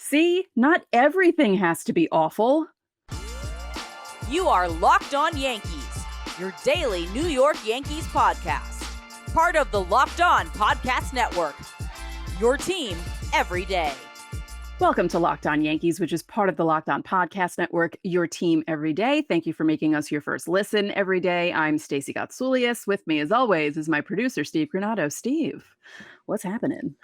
See, not everything has to be awful. You are Locked On Yankees, your daily New York Yankees podcast. Part of the Locked On Podcast Network, your team every day. Welcome to Locked On Yankees, which is part of the Locked On Podcast Network, your team every day. Thank you for making us your first listen every day. I'm Stacey Gotsoulias. With me, as always, is my producer, Steve Granado. Steve, what's happening?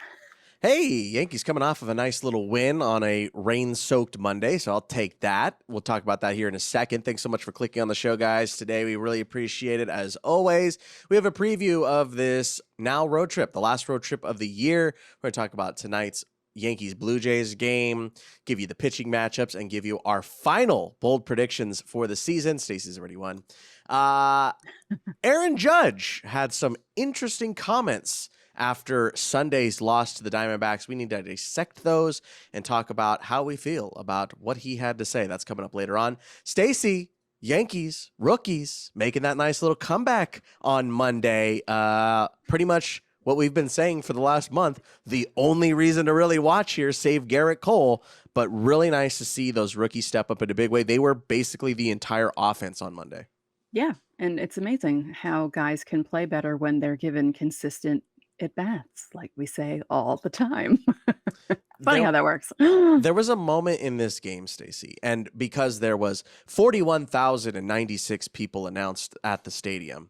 Hey, Yankees coming off of a nice little win on a rain-soaked Monday, so I'll take that. We'll talk about that here in a second. Thanks so much for clicking on the show, guys. Today, we really appreciate it. As always, we have a preview of this now road trip, the last road trip of the year. We're going to talk about tonight's Yankees-Blue Jays game, give you the pitching matchups, and give you our final bold predictions for the season. Stacey's already won. Aaron Judge had some interesting comments after Sunday's loss to the Diamondbacks. We need to dissect those and talk about how we feel about what he had to say. That's coming up later on. Stacey, Yankees, rookies, making that nice little comeback on Monday. Pretty much what we've been saying for the last month. The only reason to really watch here, save Garrett Cole, but really nice to see those rookies step up in a big way. They were basically the entire offense on Monday. Yeah, and it's amazing how guys can play better when they're given consistent at-bats, like we say all the time. Funny how that works. There was a moment in this game, Stacey, and because there was 41,096 people announced at the stadium,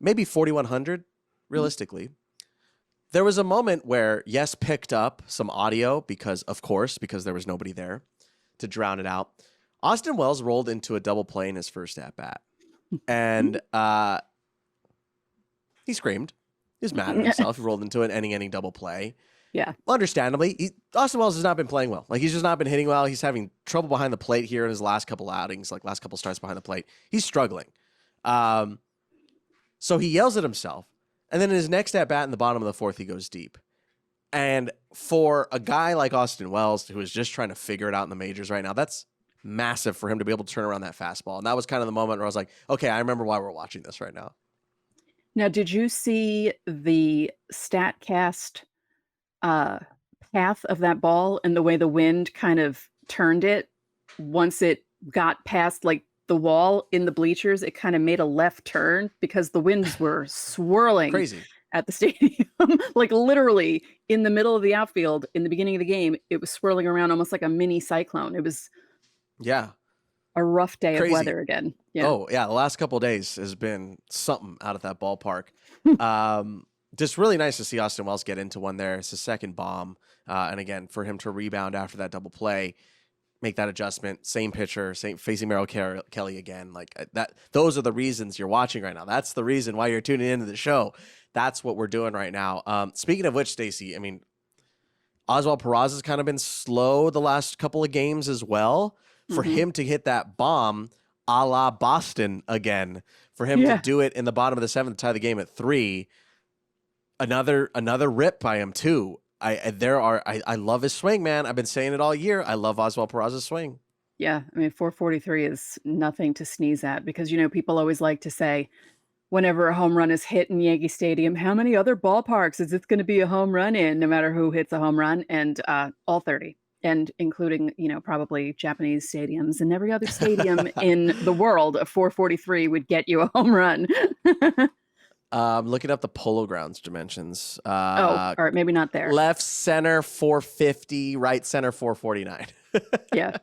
maybe 4,100, realistically, there was a moment where Yes picked up some audio because there was nobody there to drown it out. Austin Wells rolled into a double play in his first at-bat, and he screamed. He was mad at himself. He rolled into an inning double play. Yeah. Understandably, Austin Wells has not been playing well. Like, he's just not been hitting well. He's having trouble behind the plate here in his last couple outings, like last couple starts behind the plate. He's struggling. So he yells at himself. And then in his next at-bat in the bottom of the fourth, he goes deep. And for a guy like Austin Wells, who is just trying to figure it out in the majors right now, that's massive for him to be able to turn around that fastball. And that was kind of the moment where I was like, okay, I remember why we're watching this right now. Now, did you see the StatCast path of that ball and the way the wind kind of turned it once it got past like the wall in the bleachers? It kind of made a left turn because the winds were swirling Crazy at the stadium. Like literally in the middle of the outfield in the beginning of the game, it was swirling around almost like a mini cyclone. It was a rough day of weather again. Yeah. Oh, yeah. The last couple of days has been something out of that ballpark. Just really nice to see Austin Wells get into one there. It's his second bomb. And again, for him to rebound after that double play, make that adjustment, same pitcher, same facing Merrill Kelly again. Like that. Those are the reasons you're watching right now. That's the reason why you're tuning into the show. That's what we're doing right now. Speaking of which, Stacey, I mean, Oswaldo Peraza has kind of been slow the last couple of games as well. For him to hit that bomb a la Boston again, for him to do it in the bottom of the seventh, tie the game at 3, another rip by him too. I love his swing, man. I've been saying it all year. I love Oswaldo Peraza's swing. Yeah, I mean, 443 is nothing to sneeze at because, you know, people always like to say whenever a home run is hit in Yankee Stadium, how many other ballparks is it going to be a home run in, no matter who hits a home run? And all 30. And including, you know, probably Japanese stadiums and every other stadium in the world, a 443 would get you a home run. Looking up the Polo Grounds dimensions. All right, maybe not there. Left center 450, right center 449. Yeah.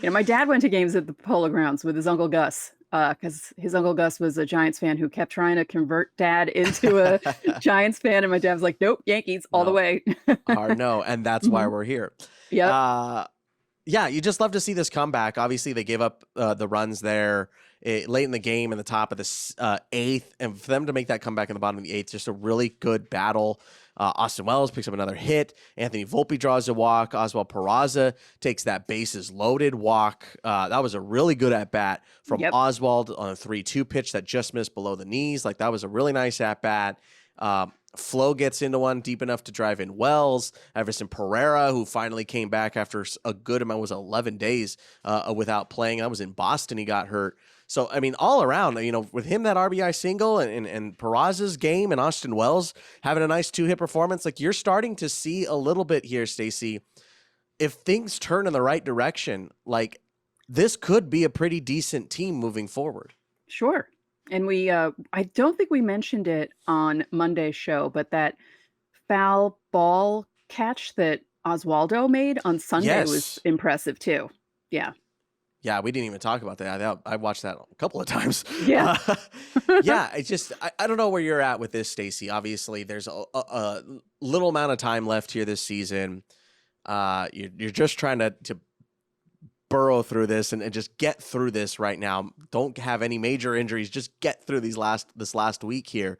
You know, my dad went to games at the Polo Grounds with his Uncle Gus because his Uncle Gus was a Giants fan who kept trying to convert Dad into a Giants fan. And my dad was like, nope, Yankees all the way. Hard no. And that's why we're here. Yeah. Yeah, you just love to see this comeback. Obviously, they gave up the runs there late in the game in the top of the eighth. And for them to make that comeback in the bottom of the eighth, just a really good battle. Austin Wells picks up another hit. Anthony Volpe draws a walk. Oswaldo Peraza takes that bases loaded walk. That was a really good at-bat from Oswald on a 3-2 pitch that just missed below the knees. Like, that was a really nice at-bat. Flo gets into one deep enough to drive in Wells. Everson Pereira, who finally came back after a good amount, was 11 days without playing. That was in Boston. He got hurt. So, I mean, all around, you know, with him, that RBI single and Peraza's game and Austin Wells having a nice 2-hit performance, like, you're starting to see a little bit here, Stacey. if things turn in the right direction, like this could be a pretty decent team moving forward. Sure. And I don't think we mentioned it on Monday's show, but that foul ball catch that Oswaldo made on Sunday was impressive too. Yeah. Yeah, we didn't even talk about that. I watched that a couple of times. Yeah. Yeah, I don't know where you're at with this, Stacey. Obviously, there's a little amount of time left here this season. You're just trying to burrow through this and just get through this right now. Don't have any major injuries. Just get through this last week here.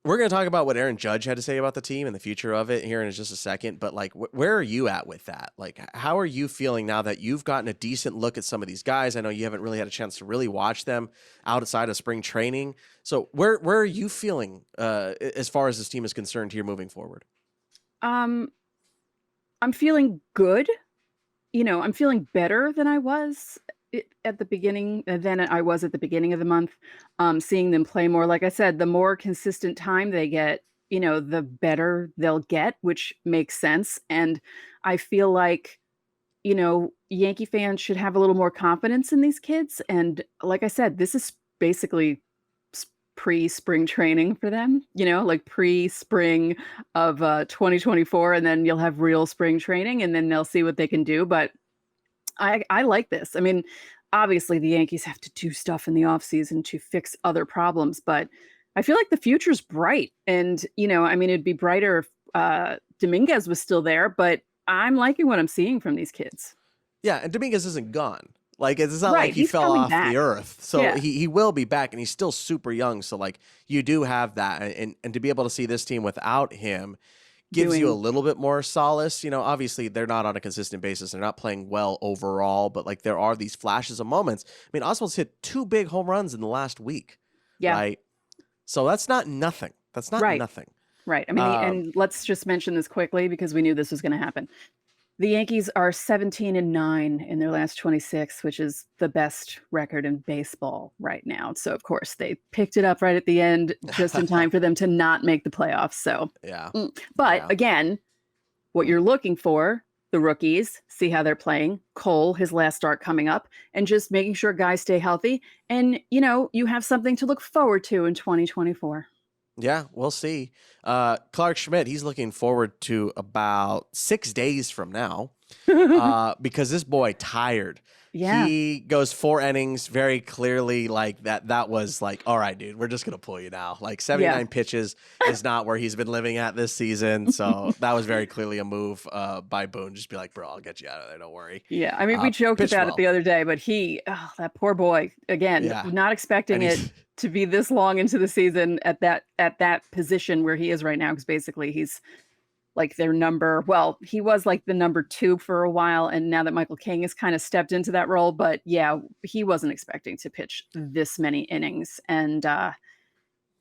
We're going to talk about what Aaron Judge had to say about the team and the future of it here in just a second. But like, where are you at with that? Like, how are you feeling now that you've gotten a decent look at some of these guys? I know you haven't really had a chance to really watch them outside of spring training. So where are you feeling as far as this team is concerned here moving forward? I'm feeling good. I'm feeling better than I was at the beginning of the month. Seeing them play more, like I said, the more consistent time they get, the better they'll get, which makes sense. And I feel like, Yankee fans should have a little more confidence in these kids. And like I said, this is basically pre-spring training for them, like pre-spring of 2024, and then you'll have real spring training, and then they'll see what they can do. But I like this. I mean, obviously the Yankees have to do stuff in the offseason to fix other problems, but I feel like the future's bright. And, it'd be brighter if Dominguez was still there, but I'm liking what I'm seeing from these kids. Yeah, and Dominguez isn't gone. Like, it's not Right, like he he's fell coming off back. the earth. So Yeah. he will be back, and he's still super young. So, like, you do have that. And to be able to see this team without him gives you a little bit more solace. Obviously, they're not on a consistent basis. They're not playing well overall, but, like, there are these flashes of moments. I mean, Oswald's hit 2 big home runs in the last week. Yeah. Right? So that's not nothing. That's not nothing. Right. I mean, and let's just mention this quickly because we knew this was going to happen. The Yankees are 17-9 in their last 26, which is the best record in baseball right now. So, of course, they picked it up right at the end, just in time for them to not make the playoffs. So, yeah. But again, what you're looking for, the rookies, see how they're playing. Cole, his last start coming up, and just making sure guys stay healthy. And, you have something to look forward to in 2024. Yeah, we'll see. Clarke Schmidt, he's looking forward to about 6 days from now because this boy tired. Yeah. He goes 4 innings very clearly like that was like, all right, dude, we're just going to pull you now. Like 79 pitches is not where he's been living at this season. So that was very clearly a move by Boone. Just be like, bro, I'll get you out of there. Don't worry. Yeah. I mean, we joked about it the other day, but that poor boy, again, not expecting it to be this long into the season at that position where he is right now. Because basically he's like he was like the number 2 for a while. And now that Michael King has kind of stepped into that role, but yeah, he wasn't expecting to pitch this many innings. And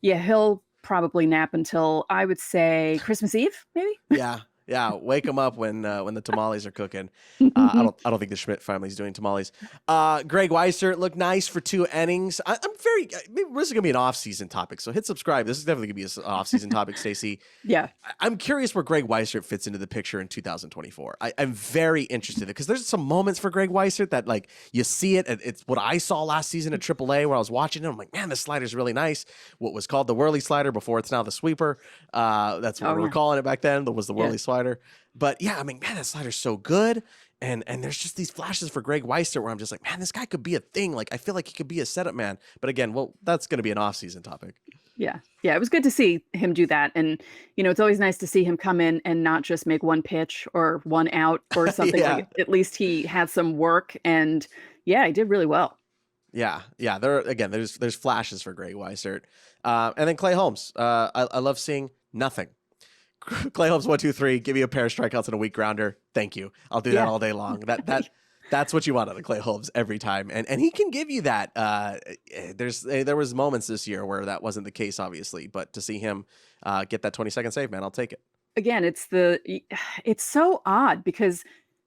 he'll probably nap until I would say Christmas Eve, maybe. Yeah, wake him up when the tamales are cooking. I don't think the Schmidt family's doing tamales. Greg Weissert looked nice for 2 innings. Maybe this is gonna be an off-season topic, so hit subscribe. This is definitely gonna be an off-season topic, Stacey. Yeah, I'm curious where Greg Weissert fits into the picture in 2024. I'm very interested because there's some moments for Greg Weissert that like you see it. It's what I saw last season at AAA where I was watching it. I'm like, man, this slider's really nice. What was called the whirly slider before it's now the sweeper. That's what we were calling it back then. That was the whirly slider. But yeah, I mean, man, that slider's so good. And there's just these flashes for Greg Weissert where I'm just like, man, this guy could be a thing. Like, I feel like he could be a setup man. But again, that's going to be an off-season topic. Yeah. Yeah. It was good to see him do that. And, it's always nice to see him come in and not just make 1 pitch or 1 out or something. Like, at least he had some work. And yeah, he did really well. Yeah. There's flashes for Greg Weissert. And then Clay Holmes. I love seeing nothing. Clay Holmes 1, 2, 3. Give me a pair of strikeouts and a weak grounder. Thank you. I'll do that all day long. That's what you want out of Clay Holmes every time, and he can give you that. There was moments this year where that wasn't the case, obviously, but to see him get that 20-second save, man, I'll take it. Again, it's so odd because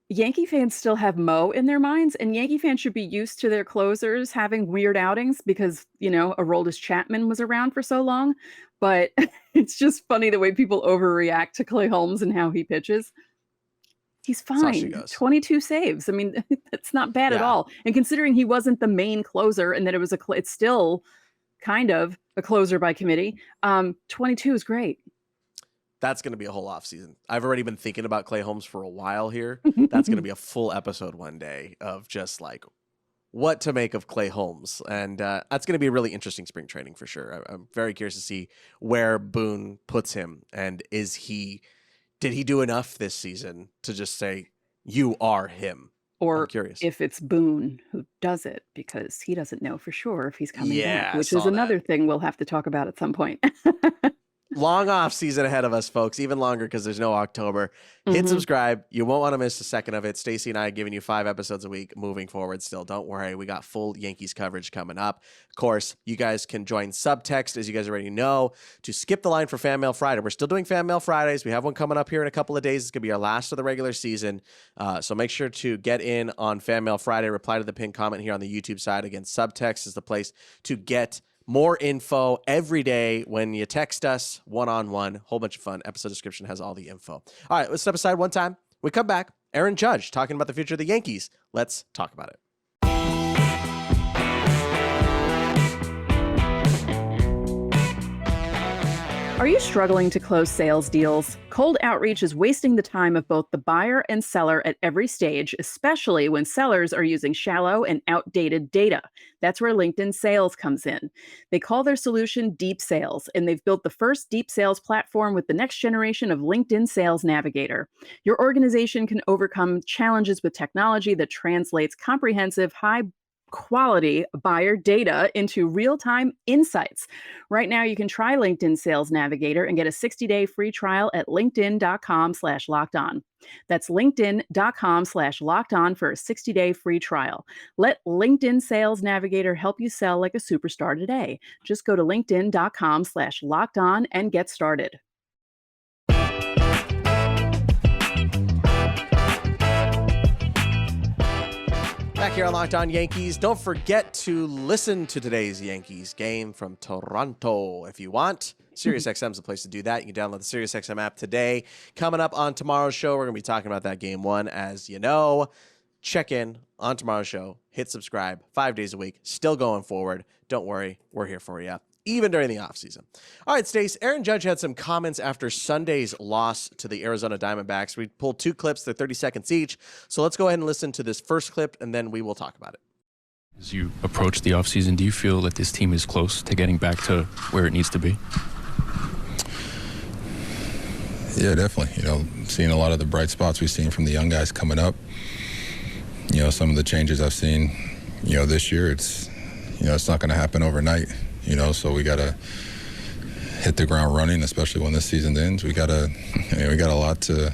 Yankee fans still have Mo in their minds, and Yankee fans should be used to their closers having weird outings because Aroldis Chapman was around for so long. But it's just funny the way people overreact to Clay Holmes and how he pitches. He's That's how she fine. goes. 22 saves. I mean, that's not bad at Yeah. all. And considering he wasn't the main closer and that it was it's still kind of a closer by committee. 22 is great. That's going to be a whole offseason. I've already been thinking about Clay Holmes for a while here. That's going to be a full episode one day of just like what to make of Clay Holmes. And that's going to be a really interesting spring training for sure. I'm very curious to see where Boone puts him. And did he do enough this season to just say, you are him? Or I'm curious. if it's Boone who does it, because he doesn't know for sure if he's coming back, I which saw is another that. thing we'll have to talk about at some point. Long off season ahead of us, folks, even longer because there's no October. Hit subscribe. You won't want to miss a second of it. Stacey and I are giving you 5 episodes a week moving forward still. Don't worry. We got full Yankees coverage coming up. Of course, you guys can join Subtext, as you guys already know, to skip the line for Fan Mail Friday. We're still doing Fan Mail Fridays. We have one coming up here in a couple of days. It's going to be our last of the regular season. So make sure to get in on Fan Mail Friday. Reply to the pinned comment here on the YouTube side. Again, Subtext is the place to get more info every day when you text us one-on-one. Whole bunch of fun. Episode description has all the info. All right, let's step aside one time. We come back. Aaron Judge talking about the future of the Yankees. Let's talk about it. Are you struggling to close sales deals? Cold outreach is wasting the time of both the buyer and seller at every stage, especially when sellers are using shallow and outdated data. That's where LinkedIn Sales comes in. They call their solution Deep Sales, and they've built the first deep sales platform with the next generation of LinkedIn Sales Navigator. Your organization can overcome challenges with technology that translates comprehensive, high-quality buyer data into real-time insights. Right now, you can try LinkedIn Sales Navigator and get a 60-day free trial at linkedin.com/lockedon. That's linkedin.com/lockedon for a 60-day free trial. Let LinkedIn Sales Navigator help you sell like a superstar today. Just go to linkedin.com/lockedon and get started. Back here on Locked On Yankees, don't forget to listen to today's Yankees game from Toronto if you want. SiriusXM is the place to do that. You can download the SiriusXM app today. Coming up on tomorrow's show, we're going to be talking about that game one, as you know. Check in on tomorrow's show. Hit subscribe 5 days a week. Still going forward. Don't worry. We're here for you, even during the offseason. All right, Stace, Aaron Judge had some comments after Sunday's loss to the Arizona Diamondbacks. We pulled 2 clips. They're 30 seconds each. So let's go ahead and listen to this first clip, and then we will talk about it. As you approach the offseason, do you feel that this team is close to getting back to where it needs to be? Yeah, definitely. Seeing a lot of the bright spots we've seen from the young guys coming up. Some of the changes I've seen, this year, it's not going to happen overnight. So we got to hit the ground running, especially when this season ends. We got a lot to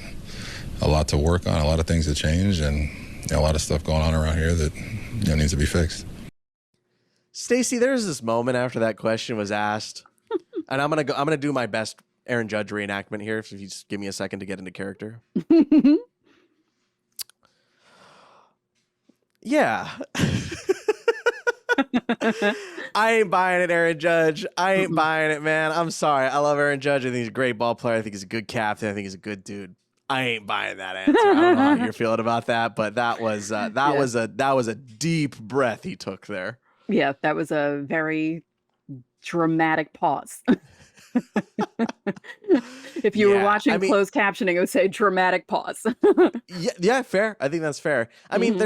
work on, a lot of things to change, and a lot of stuff going on around here that needs to be fixed. Stacey, there's this moment after that question was asked, and I'm gonna do my best Aaron Judge reenactment here. If you just give me a second to get into character. Yeah. I ain't buying it, Aaron Judge. I ain't buying it, man. I'm sorry. I love Aaron Judge. I think he's a great ball player. I think he's a good captain. I think he's a good dude. I ain't buying that answer. I don't know how you're feeling about that, but that was a deep breath he took there. Yeah, that was a very dramatic pause. If you were watching closed captioning, it would say dramatic pause. yeah, fair. I think that's fair. I mean,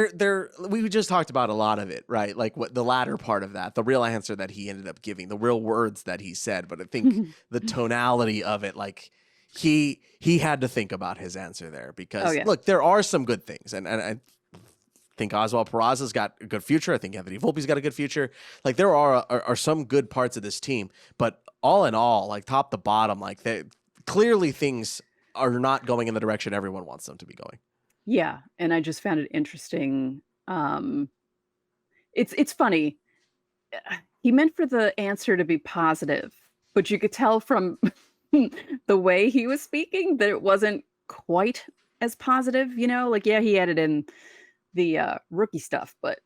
we just talked about a lot of it, right? Like what the latter part of that, the real answer that he ended up giving, the real words that he said. But I think the tonality of it, like he had to think about his answer there because look, there are some good things, and I think Oswaldo Peraza's got a good future. I think Anthony Volpe's got a good future. Like there are some good parts of this team, but all in all, like top to bottom, like clearly things are not going in the direction everyone wants them to be going. Yeah, and I just found it interesting. It's funny. He meant for the answer to be positive, but you could tell from the way he was speaking that it wasn't quite as positive. Like he added in the rookie stuff, but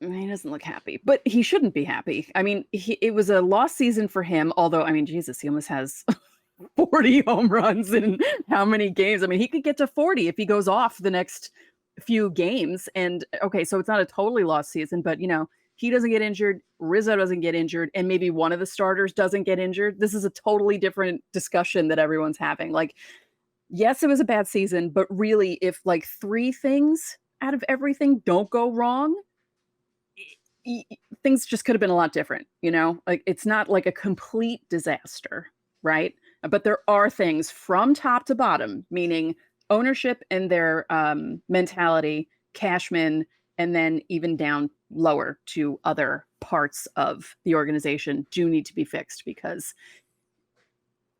he doesn't look happy. But he shouldn't be happy. I mean, it was a lost season for him. Although, I mean, Jesus, he almost has 40 home runs in how many games? I mean, he could get to 40 if he goes off the next few games. And okay, so it's not a totally lost season, but he doesn't get injured, Rizzo doesn't get injured, and maybe one of the starters doesn't get injured. This is a totally different discussion that everyone's having. Like, yes, it was a bad season, but really, if like 3 things out of everything don't go wrong, things just could have been a lot different, Like, it's not like a complete disaster, right? But there are things from top to bottom, meaning ownership and their mentality, Cashman, and then even down lower to other parts of the organization do need to be fixed, because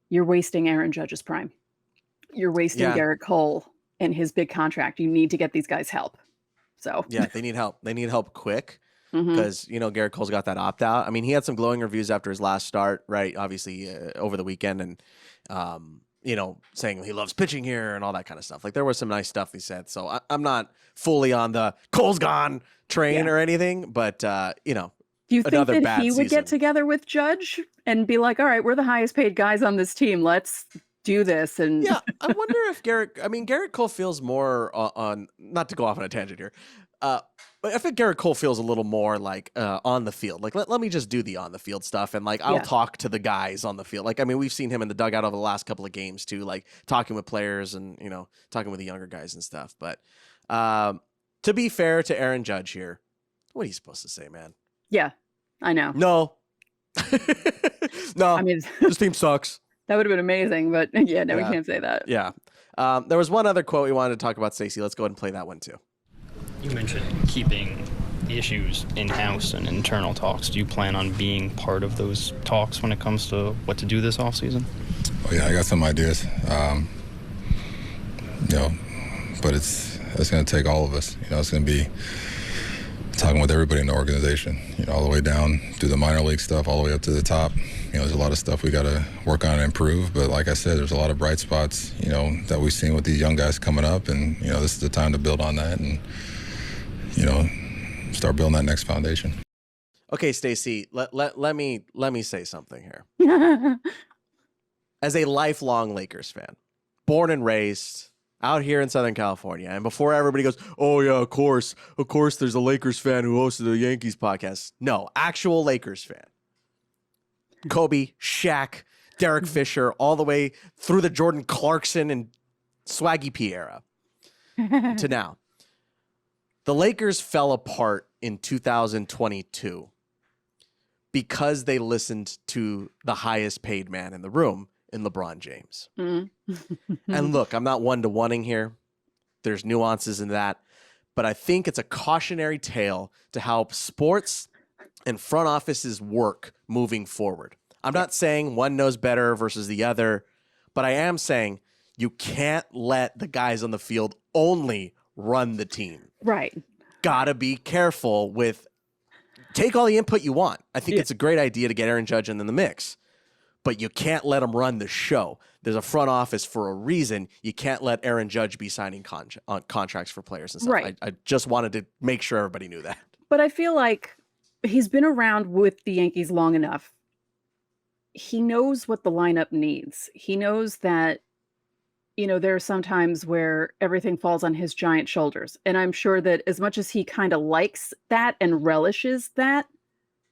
you're wasting Aaron Judge's prime. You're wasting Garrett Cole and his big contract. You need to get these guys help. So yeah, they need help. They need help quick, Mhm. because Garrett Cole's got that opt out. I mean, he had some glowing reviews after his last start, right? Obviously over the weekend, and saying he loves pitching here and all that kind of stuff. Like, there was some nice stuff he said. So I'm not fully on the Cole's gone train or anything, but do you think another that bad he would get season. together with Judge and be like, all right, we're the highest paid guys on this team, let's do this? And Yeah, I wonder if Garrett Cole feels more on, not to go off on a tangent here, but I think Garrett Cole feels a little more like on the field. Like, let me just do the on the field stuff, and like I'll talk to the guys on the field. Like, I mean, we've seen him in the dugout over the last couple of games too, like talking with players and talking with the younger guys and stuff. But to be fair to Aaron Judge here, what are you supposed to say, man? yeah, I know. No, no. I mean, this team sucks. that would have been amazing, but we can't say that. Yeah. There was one other quote we wanted to talk about, Stacey. Let's go ahead and play that one too. You mentioned keeping the issues in-house and internal talks. Do you plan on being part of those talks when it comes to what to do this offseason? Oh, yeah, I got some ideas. But it's going to take all of us. It's going to be talking with everybody in the organization, all the way down through the minor league stuff, all the way up to the top. There's a lot of stuff we got to work on and improve. But like I said, there's a lot of bright spots, that we've seen with these young guys coming up. And, this is the time to build on that and, start building that next foundation. Okay, Stacey, let me say something here. As a lifelong Lakers fan, born and raised out here in Southern California, and before everybody goes, oh yeah, of course there's a Lakers fan who hosted the Yankees podcast. No, actual Lakers fan. Kobe, Shaq, Derek Fisher, all the way through the Jordan Clarkson and Swaggy P era to now. The Lakers fell apart in 2022 because they listened to the highest paid man in the room, in LeBron James. And look, I'm not one-to-oneing here. There's nuances in that. But I think it's a cautionary tale to how sports and front offices work moving forward. I'm not saying one knows better versus the other, but I am saying you can't let the guys on the field only run the team. Right. Gotta be careful with, take all the input you want. I think it's a great idea to get Aaron Judge in the mix, but you can't let him run the show. There's a front office for a reason. You can't let Aaron Judge be signing contracts for players and stuff. Right. I just wanted to make sure everybody knew that. But I feel like he's been around with the Yankees long enough. He knows what the lineup needs. He knows that, there are some times where everything falls on his giant shoulders. And I'm sure that as much as he kind of likes that and relishes that,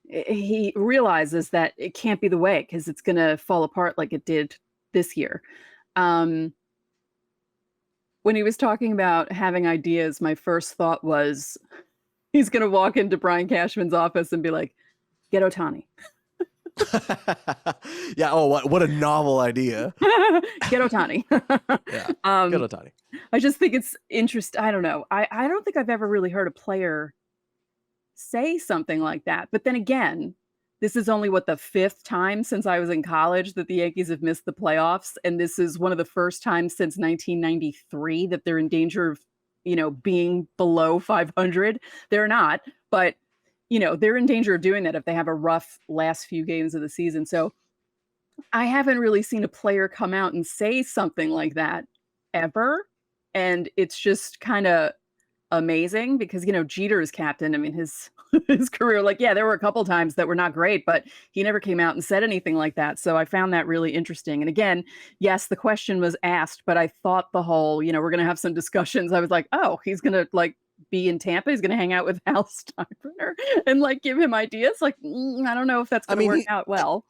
he realizes that it can't be the way, because it's going to fall apart like it did this year. When he was talking about having ideas, my first thought was he's going to walk into Brian Cashman's office and be like, get Ohtani. Yeah. Oh, what a novel idea. Get Ohtani. Yeah. Get Ohtani. I just think it's interesting. I don't know. I don't think I've ever really heard a player say something like that. But then again, this is only the 5th time since I was in college that the Yankees have missed the playoffs. And this is one of the first times since 1993 that they're in danger of, being below 500. They're not, but they're in danger of doing that if they have a rough last few games of the season. So I haven't really seen a player come out and say something like that ever. And it's just kind of amazing because, Jeter is captain. I mean, his his career, there were a couple times that were not great, but he never came out and said anything like that. So I found that really interesting. And again, yes, the question was asked, but I thought the whole, we're going to have some discussions. I was like, oh, he's going to be in Tampa. He's going to hang out with Hal Steinbrenner and give him ideas. I don't know if that's going to work out well.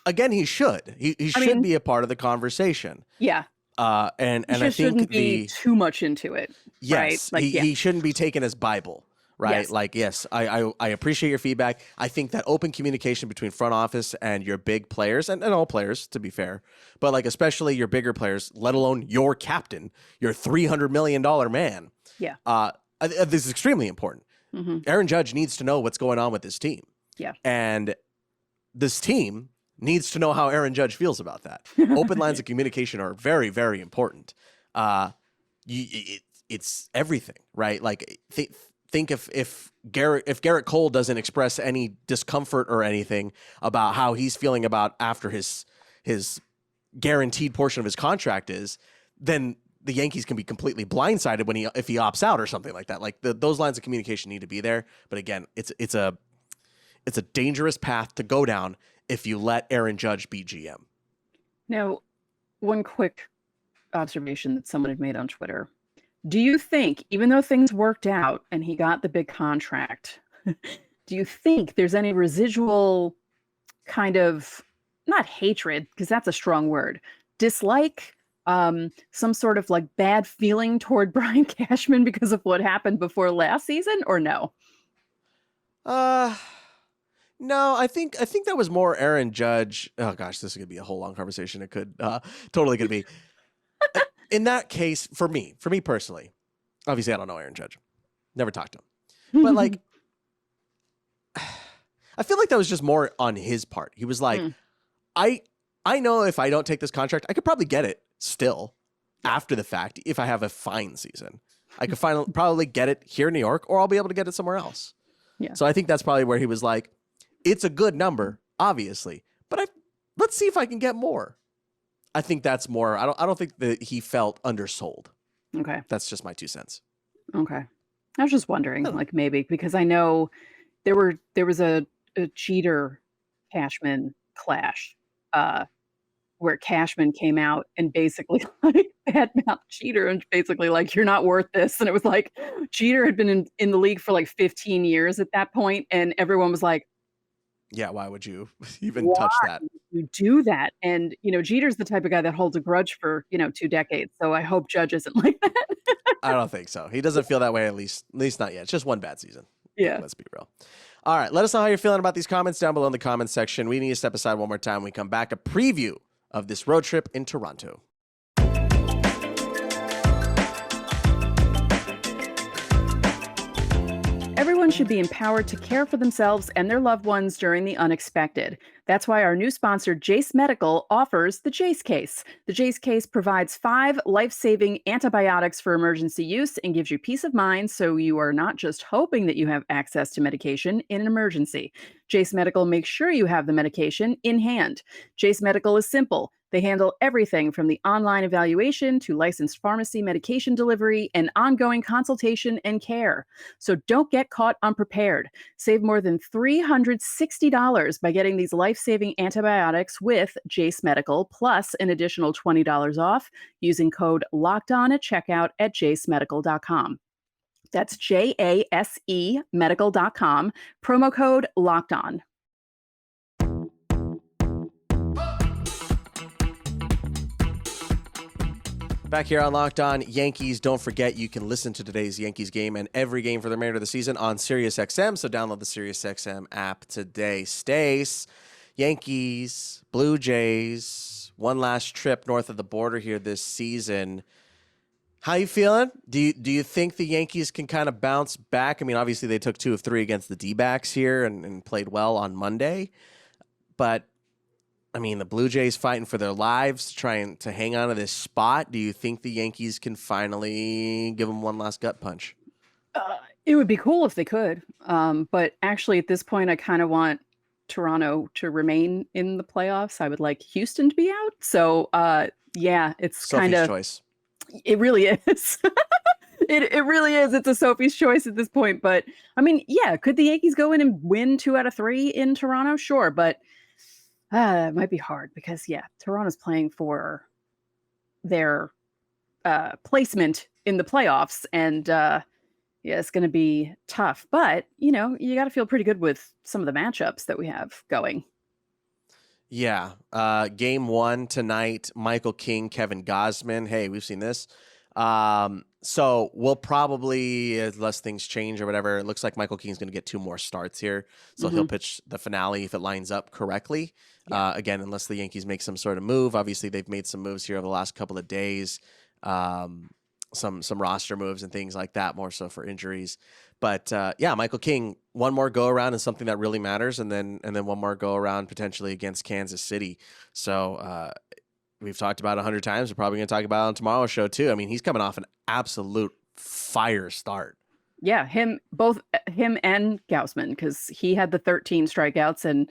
Again, he should. He should be a part of the conversation. Yeah. And I think shouldn't be too much into it. Yes, right? He shouldn't be taken as Bible, right? Yes. I appreciate your feedback. I think that open communication between front office and your big players, and all players, to be fair, but especially your bigger players, let alone your captain, your $300 million man. Yeah. This is extremely important. Mm-hmm. Aaron Judge needs to know what's going on with this team. Yeah. And this team needs to know how Aaron Judge feels about that. Open lines of communication are very, very important. It's everything, right? Think if Garrett Cole doesn't express any discomfort or anything about how he's feeling about after his guaranteed portion of his contract is, then the Yankees can be completely blindsided if he opts out or something like that. Those lines of communication need to be there. But again, it's a dangerous path to go down if you let Aaron Judge be GM. Now, one quick observation that someone had made on Twitter. Do you think, even though things worked out and he got the big contract, do you think there's any residual kind of, not hatred, because that's a strong word, dislike, some sort of bad feeling toward Brian Cashman because of what happened before last season, or no? No, I think that was more Aaron Judge. Oh gosh, this is gonna be a whole long conversation. It could totally could be. In that case, for me personally, obviously I don't know Aaron Judge, never talked to him, but I feel like that was just more on his part. He was like, I know if I don't take this contract, I could probably get it still after the fact if I have a fine season. I could probably get it here in New York, or I'll be able to get it somewhere else. Yeah. So I think that's probably where he was like, it's a good number, obviously, but let's see if I can get more. I think that's more. I don't think that he felt undersold. Okay. That's just my 2 cents. Okay. I was just wondering, maybe, because I know there was a Jeter Cashman clash, where Cashman came out and basically badmouthed Jeter and basically you're not worth this. And it was Jeter had been in the league for 15 years at that point, and everyone was like, yeah, why would you even touch that? You do that. And, Jeter's the type of guy that holds a grudge for, 2 decades. So I hope Judge isn't like that. I don't think so. He doesn't feel that way, at least not yet. It's just one bad season. Yeah. Let's be real. All right. Let us know how you're feeling about these comments down below in the comments section. We need to step aside one more time. When we come back, a preview of this road trip in Toronto. Everyone should be empowered to care for themselves and their loved ones during the unexpected. That's why our new sponsor, Jace Medical, offers the Jace Case. The Jace Case provides 5 life-saving antibiotics for emergency use and gives you peace of mind so you are not just hoping that you have access to medication in an emergency. Jace Medical makes sure you have the medication in hand. Jace Medical is simple. They handle everything from the online evaluation to licensed pharmacy medication delivery and ongoing consultation and care. So don't get caught unprepared. Save more than $360 by getting these life-saving antibiotics with Jace Medical, plus an additional $20 off using code LOCKEDON at checkout at jacemedical.com. That's JASE medical.com, promo code LOCKEDON. Back here on Locked On Yankees, don't forget you can listen to today's Yankees game and every game for the remainder of the season on SiriusXM, so download the SiriusXM app today. Stace, Yankees, Blue Jays, one last trip north of the border here this season. How you feeling? Do you think the Yankees can kind of bounce back? I mean, obviously they took 2 of 3 against the D-backs here and played well on Monday, but I mean, the Blue Jays fighting for their lives, trying to hang on to this spot. Do you think the Yankees can finally give them one last gut punch? It would be cool if they could. But actually, at this point, I kind of want Toronto to remain in the playoffs. I would like Houston to be out. So, yeah, it's kind of choice. It really is. It really is. It's a Sophie's choice at this point. But I mean, yeah, could the Yankees go in and win 2 out of 3 in Toronto? Sure, but it might be hard because Toronto's playing for their placement in the playoffs, and it's going to be tough. But you got to feel pretty good with some of the matchups that we have going. Yeah. Game 1 tonight, Michael King, Kevin Gausman. Hey, we've seen this. So we'll probably, unless things change or whatever, it looks like Michael King's going to get 2 more starts here. So he'll pitch the finale if it lines up correctly. Yeah. Again, unless the Yankees make some sort of move. Obviously, they've made some moves here over the last couple of days. Some roster moves and things like that, more so for injuries. But Michael King, one more go around is something that really matters, and then one more go around potentially against Kansas City. So we've talked about 100 times. We're probably going to talk about it on tomorrow's show too. I mean, he's coming off an absolute fire start. Yeah, both him and Gausman, because he had the 13 strikeouts and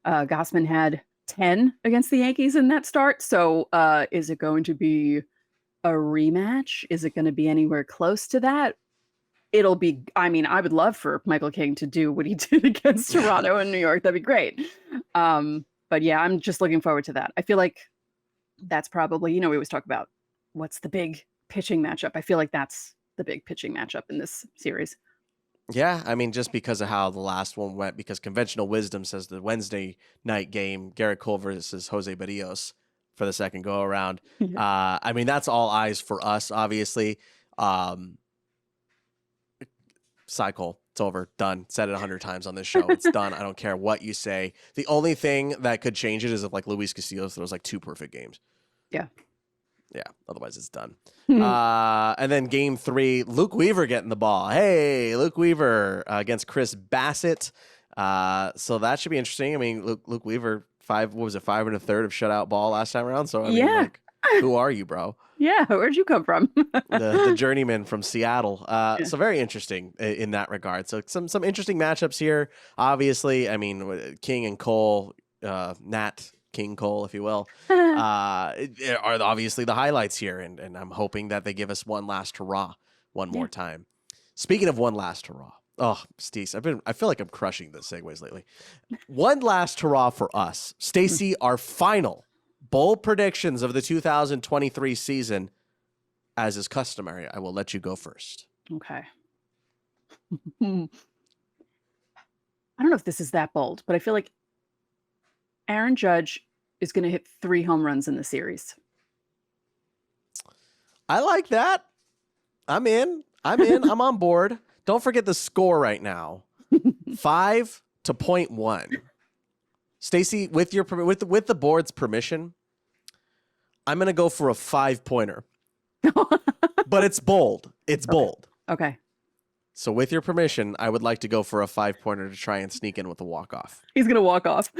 Gausman had 10 against the Yankees in that start. So is it going to be a rematch? Is it going to be anywhere close to that? It'll be, I mean, I would love for Michael King to do what he did against Toronto and New York. That'd be great. But yeah, I'm just looking forward to that. I feel like that's probably, we always talk about what's the big pitching matchup. I feel like that's the big pitching matchup in this series. Yeah, I mean, just because of how the last one went, because conventional wisdom says the Wednesday night game, Garrett Cole versus Jose Barrios for the second go around. Yeah. I mean, that's all eyes for us, obviously. Cycle. It's over. Done. Said it 100 times on this show. It's done. I don't care what you say. The only thing that could change it is if Luis Castillo throws 2 perfect games. Yeah. Yeah. Otherwise, it's done. And then game 3, Luke Weaver getting the ball. Hey, Luke Weaver against Chris Bassett. So that should be interesting. I mean, Luke Weaver, 5 1/3 of shutout ball last time around. So I mean, who are you, bro? Yeah, where'd you come from? the journeyman from Seattle. So very interesting in that regard. So some interesting matchups here. Obviously, I mean, King and Cole, Nat King Cole, if you will, are obviously the highlights here. And I'm hoping that they give us one last hurrah one more time. Speaking of one last hurrah. Oh, Stacey, I feel like I'm crushing the segues lately. One last hurrah for us. Stacey, our final bold predictions of the 2023 season. As is customary, I will let you go first. Okay. I don't know if this is that bold, but I feel like Aaron Judge is going to hit 3 home runs in the series. I like that. I'm in. I'm on board. Don't forget the score right now. 5-0.1. Stacey, with the board's permission, I'm going to go for a 5-pointer. But it's bold. It's bold. Okay. So with your permission, I would like to go for a 5-pointer to try and sneak in with a walk-off. He's going to walk off.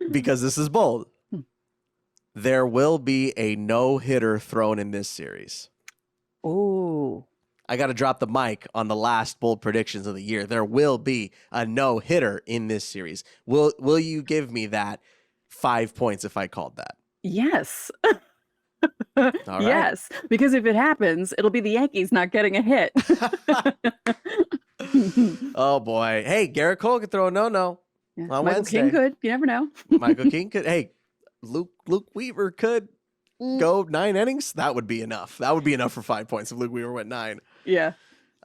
Because this is bold. There will be a no-hitter thrown in this series. Oh. I got to drop the mic on the last bold predictions of the year. There will be a no-hitter in this series. Will you give me that 5 points if I called that? Yes. All right. Yes, because if it happens, it'll be the Yankees not getting a hit. Oh, boy. Hey, Garrett Cole could throw a no-no on Michael Wednesday. King could. You never know. Michael King could. Hey, Luke Weaver could go 9 innings. That would be enough. That would be enough for 5 points if Luke Weaver went 9. Yeah.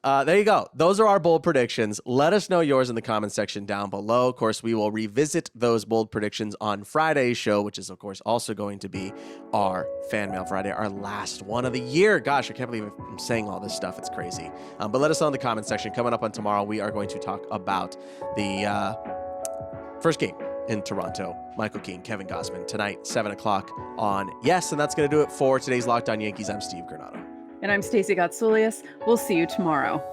There you go. Those are our bold predictions. Let us know yours in the comment section down below. Of course, we will revisit those bold predictions on Friday's show, which is, of course, also going to be our Fan Mail Friday, our last one of the year. Gosh, I can't believe I'm saying all this stuff. It's crazy. But let us know in the comment section. Coming up on tomorrow, we are going to talk about the first game in Toronto. Michael King, Kevin Gausman, tonight, 7 o'clock on Yes. And that's going to do it for today's Locked On Yankees. I'm Steve Granado. And I'm Stacey Gotsoulias. We'll see you tomorrow.